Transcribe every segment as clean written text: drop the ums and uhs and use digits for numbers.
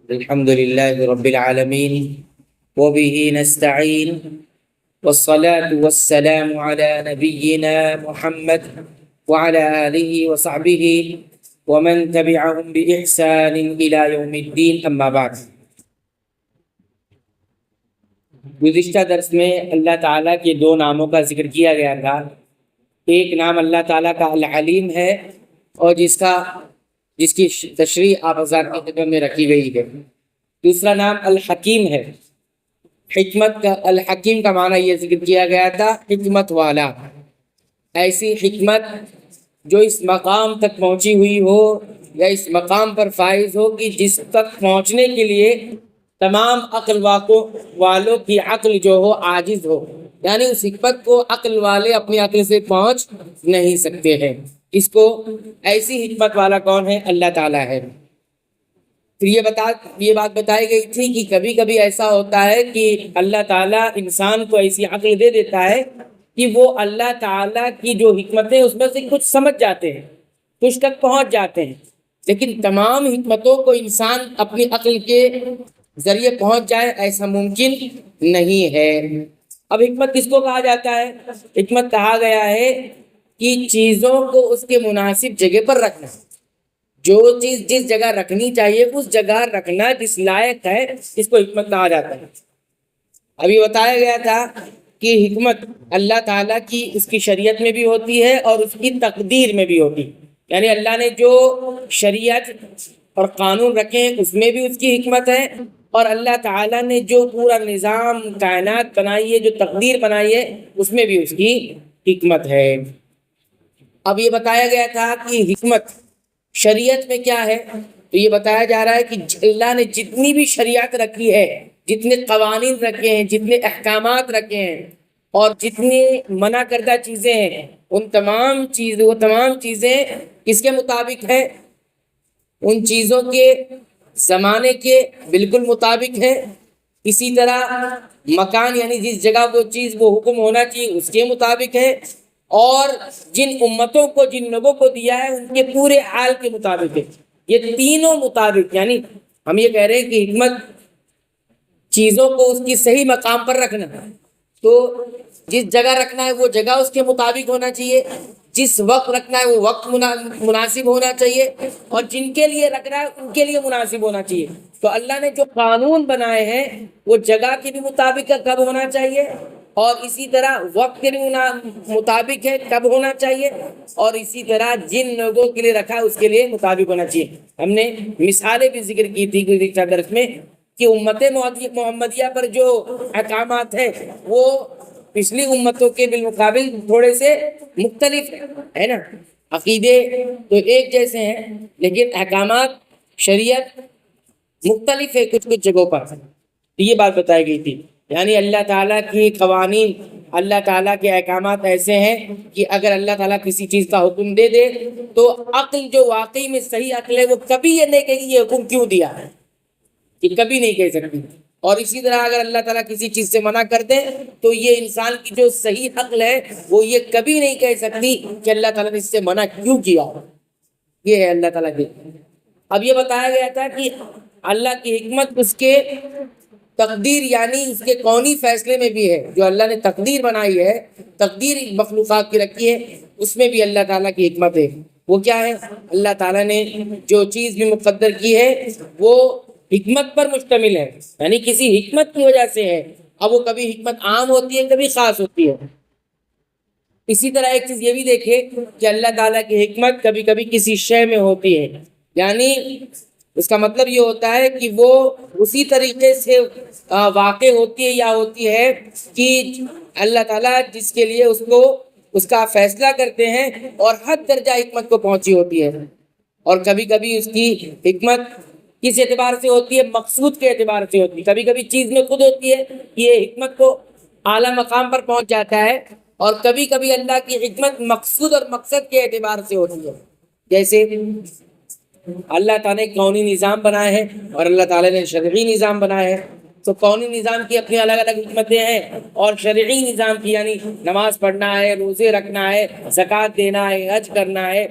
الحمد لله رب العالمين وبه نستعين والصلاة والسلام على نبينا محمد وعلى آله وصحبه ومن تبعهم بإحسان إلى يوم الدين أما بعد. گزشتہ درس میں اللہ تعالیٰ کے دو ناموں کا ذکر کیا گیا تھا. ایک نام اللہ تعالیٰ کا العلیم ہے اور جس کی تشریح آپ حضرات کی خدمت میں رکھی گئی ہے. دوسرا نام الحکیم ہے. حکمت کا الحکیم کا معنی یہ ذکر کیا گیا تھا حکمت والا. ایسی حکمت جو اس مقام تک پہنچی ہوئی ہو یا اس مقام پر فائز ہو کہ جس تک پہنچنے کے لیے تمام عقل والوں کی عقل جو ہو عاجز ہو، یعنی اس حکمت کو عقل والے اپنی عقل سے پہنچ نہیں سکتے ہیں. اس کو ایسی حکمت والا کون ہے؟ اللہ تعالیٰ ہے. پھر یہ بات بتائی گئی تھی کہ کبھی کبھی ایسا ہوتا ہے کہ اللہ تعالیٰ انسان کو ایسی عقل دے دیتا ہے کہ وہ اللہ تعالیٰ کی جو حکمتیں اس میں سے کچھ سمجھ جاتے ہیں، کچھ تک پہنچ جاتے ہیں، لیکن تمام حکمتوں کو انسان اپنی عقل کے ذریعے پہنچ جائے ایسا ممکن نہیں ہے. اب حکمت کس کو کہا جاتا ہے؟ حکمت کہا گیا ہے کہ چیزوں کو اس کے مناسب جگہ پر رکھنا. جو چیز جس جگہ رکھنی چاہیے اس جگہ رکھنا جس لائق ہے، اس کو حکمت کہا جاتا ہے. ابھی بتایا گیا تھا کہ حکمت اللہ تعالیٰ کی اس کی شریعت میں بھی ہوتی ہے اور اس کی تقدیر میں بھی ہوتی ہے. یعنی اللہ نے جو شریعت اور قانون رکھے ہیں اس میں بھی اس کی حکمت ہے، اور اللہ تعالیٰ نے جو پورا نظام کائنات بنائی ہے، جو تقدیر بنائی ہے، اس میں بھی اس کی حکمت ہے. اب یہ بتایا گیا تھا کہ حکمت شریعت میں کیا ہے، تو یہ بتایا جا رہا ہے کہ اللہ نے جتنی بھی شریعت رکھی ہے، جتنے قوانین رکھے ہیں، جتنے احکامات رکھے ہیں اور جتنی منع کردہ چیزیں ہیں، وہ تمام چیزیں کس کے مطابق ہے؟ ان چیزوں کے زمانے کے بالکل مطابق ہے. اسی طرح مکان یعنی جس جگہ وہ حکم ہونا چاہیے اس کے مطابق ہے، اور جن امتوں کو جن لوگوں کو دیا ہے ان کے پورے حال کے مطابق ہے. یہ تینوں مطابق، یعنی ہم یہ کہہ رہے ہیں کہ حکمت چیزوں کو اس کی صحیح مقام پر رکھنا، تو جس جگہ رکھنا ہے وہ جگہ اس کے مطابق ہونا چاہیے، جس وقت رکھنا ہے وہ وقت مناسب ہونا چاہیے، اور جن کے لیے رکھنا ہے ان کے لیے مناسب ہونا چاہیے. تو اللہ نے جو قانون بنائے ہیں وہ جگہ کے بھی مطابق کب ہونا چاہیے، اور اسی طرح وقت کے بھی مطابق ہے کب ہونا چاہیے، اور اسی طرح جن لوگوں کے لیے رکھا ہے اس کے لیے مطابق ہونا چاہیے. ہم نے مثالیں بھی ذکر کی تھی گزشتہ درس میں کہ امت محمدیہ پر جو احکامات ہیں وہ پچھلی امتوں کے بالمقابل تھوڑے سے مختلف ہے نا. عقیدے تو ایک جیسے ہیں لیکن احکامات شریعت مختلف ہے کچھ جگہوں پر. یہ بات بتائی گئی تھی، یعنی اللہ تعالیٰ کی قوانین، اللہ تعالیٰ کے احکامات ایسے ہیں کہ اگر اللہ تعالیٰ کسی چیز کا حکم دے دے تو عقل جو واقعی میں صحیح عقل ہے وہ کبھی یہ نہیں کہے کہ یہ حکم کیوں دیا ہے، یہ کبھی نہیں کہہ سکتی. اور اسی طرح اگر اللہ تعالیٰ کسی چیز سے منع کر دے تو یہ انسان کی جو صحیح عقل ہے وہ یہ کبھی نہیں کہہ سکتی کہ اللہ تعالیٰ نے اس سے منع کیوں کیا. یہ ہے اللہ تعالیٰ کی. اب یہ بتایا گیا تھا کہ اللہ کی حکمت اس کے تقدیر یعنی اس کے کونی فیصلے میں بھی ہے. جو اللہ نے تقدیر بنائی ہے، تقدیر مخلوقات کی رکھی ہے، اس میں بھی اللہ تعالیٰ کی حکمت ہے. وہ کیا ہے؟ اللہ تعالیٰ نے جو چیز بھی مقدر کی ہے وہ حکمت پر مشتمل ہے، یعنی کسی حکمت کی وجہ سے ہے. اب وہ کبھی حکمت عام ہوتی ہے، کبھی خاص ہوتی ہے. اسی طرح ایک چیز یہ بھی دیکھے کہ اللہ تعالیٰ کی حکمت کبھی کبھی کسی شے میں ہوتی ہے، یعنی اس کا مطلب یہ ہوتا ہے کہ وہ اسی طریقے سے واقع ہوتی ہے یا ہوتی ہے کہ اللہ تعالیٰ جس کے لیے اس کا فیصلہ کرتے ہیں اور حد درجہ حکمت کو پہنچی ہوتی ہے. اور کبھی کبھی اس کی حکمت کس اعتبار سے ہوتی ہے؟ مقصود کے اعتبار سے ہوتی ہے. کبھی کبھی چیز میں خود ہوتی ہے کہ یہ حکمت کو اعلیٰ مقام پر پہنچ جاتا ہے، اور کبھی کبھی اللہ کی حکمت مقصود اور مقصد کے اعتبار سے ہوتی ہے. جیسے اللہ تعالیٰ نے کونی نظام بنائے ہیں اور اللہ تعالیٰ نے شرعی نظام بنایا ہے. تو کونی نظام کی اپنی الگ الگ حکمتیں ہیں، اور شرعی نظام کی یعنی نماز پڑھنا ہے، روزے رکھنا ہے، زکوٰۃ دینا ہے، حج کرنا ہے،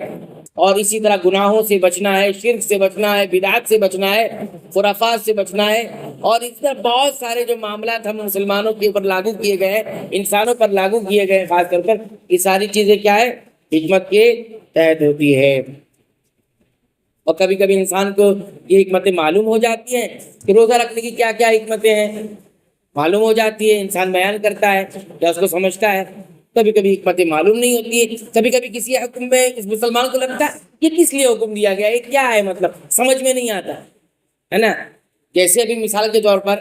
اور اسی طرح گناہوں سے بچنا ہے، شرک سے بچنا ہے، بدعت سے بچنا ہے، خرافات سے بچنا ہے، اور اس طرح بہت سارے جو معاملات ہم مسلمانوں کے اوپر لاگو کیے گئے ہیں، انسانوں پر لاگو کیے گئے ہیں خاص کر یہ ساری چیزیں کیا ہے؟ حکمت کے تحت ہوتی ہے۔ اور کبھی کبھی انسان کو یہ حکمتیں معلوم ہو جاتی ہیں کہ روزہ رکھنے کی کیا کیا حکمتیں ہیں، معلوم ہو جاتی ہے، انسان بیان کرتا ہے یا اس کو سمجھتا ہے۔ کبھی کبھی حکمتیں معلوم نہیں ہوتی ہے، کبھی کبھی کسی حکم میں اس مسلمان کو لگتا ہے یہ کس لیے حکم دیا گیا ہے، یہ کیا ہے، مطلب سمجھ میں نہیں آتا ہے نا۔ جیسے ابھی مثال کے طور پر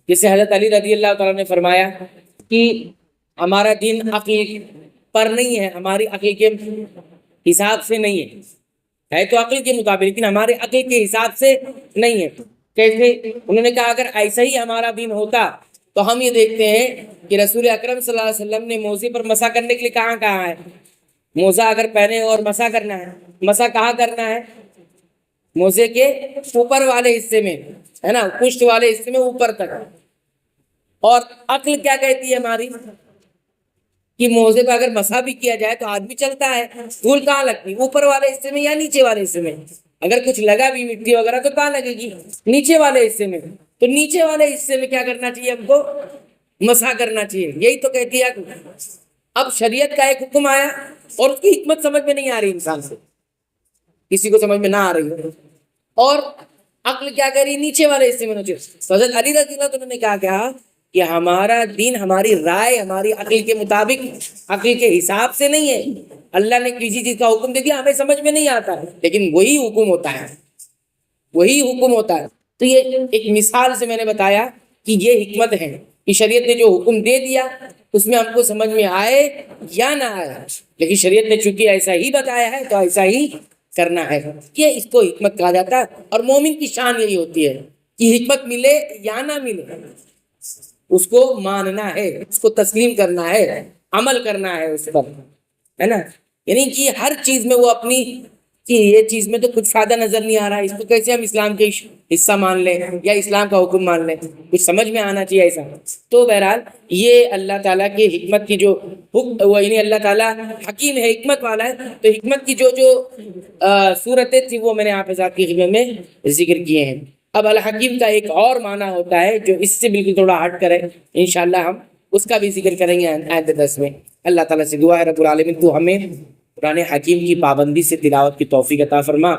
جیسے حضرت علی رضی اللہ تعالیٰ نے فرمایا کہ ہمارا دین عقل پر نہیں ہے، ہماری عقل کے حساب سے نہیں ہے تو عقل کے مطابق، لیکن ہمارے عقل کے حساب سے نہیں ہے۔ کیسے؟ انہوں نے کہا اگر ایسا ہی ہمارا دین ہوتا تو ہم یہ دیکھتے ہیں کہ رسول اکرم صلی اللہ علیہ وسلم نے موزے پر مسح کرنے کے لیے کہاں کہا ہے؟ موزہ اگر پہنے اور مسح کرنا ہے، مسح کہاں کرنا ہے؟ موزے کے اوپر والے حصے میں، ہے نا، پشت والے حصے میں اوپر تک۔ اور عقل کیا کہتی ہے ہماری کہ موزے پہ اگر مسح بھی کیا جائے تو آدمی چلتا ہے، دھول کہاں لگتی؟ اوپر والے حصے میں یا نیچے والے حصے میں؟ اگر کچھ لگا بھی مٹی وغیرہ تو کہاں لگے گی؟ نیچے والے حصے میں۔ تو نیچے والے حصے میں کیا کرنا چاہیے ہم کو؟ مسح کرنا چاہیے، یہی تو کہتی ہے۔ اب شریعت کا ایک حکم آیا اور اس کی حکمت سمجھ میں نہیں آ رہی، انسان سے کسی کو سمجھ میں نہ آ رہی ہے، اور عقل کیا کہہ رہی ہے؟ نیچے والے حصے میں نیچے۔ حضرت علی رضی اللہ عنہ نے کہا کہ ہمارا دین ہماری رائے، ہماری عقل کے مطابق، عقل کے حساب سے نہیں ہے۔ اللہ نے کسی چیز کا حکم دے دیا، ہمیں سمجھ میں نہیں آتا ہے، لیکن وہی حکم ہوتا ہے، وہی حکم ہوتا ہے۔ تو یہ ایک مثال سے میں نے بتایا کہ یہ حکمت ہے کہ شریعت نے جو حکم دے دیا اس میں ہم کو سمجھ میں آئے یا نہ آئے، لیکن شریعت نے چونکہ ایسا ہی بتایا ہے تو ایسا ہی کرنا ہے، یہ اس کو حکمت کہا جاتا ہے۔ اور مومن کی شان یہی ہوتی ہے کہ حکمت ملے یا نہ ملے اس کو ماننا ہے، اس کو تسلیم کرنا ہے، عمل کرنا ہے اس پر، ہے نا۔ یعنی کہ ہر چیز میں وہ اپنی کہ یہ چیز میں تو کچھ فائدہ نظر نہیں آ رہا ہے، اس کو کیسے ہم اسلام کے حصہ مان لیں یا اسلام کا حکم مان لیں، کچھ سمجھ میں آنا چاہیے ایسا۔ تو بہرحال یہ اللہ تعالیٰ کی حکمت کی جو یعنی اللہ تعالیٰ حکیم ہے، حکمت والا ہے، تو حکمت کی جو صورتیں تھی وہ میں نے آپ حضرات کی خدمت میں ذکر کیے ہیں۔ اب الحکیم کا ایک اور معنی ہوتا ہے جو اس سے بالکل تھوڑا ہٹ کر ہے، انشاءاللہ ہم اس کا بھی ذکر کریں گے آیت 10 میں۔ اللہ تعالیٰ سے دعا ہے رب العالمین تو ہمیں قرآن حکیم کی پابندی سے تلاوت کی توفیق عطا فرما۔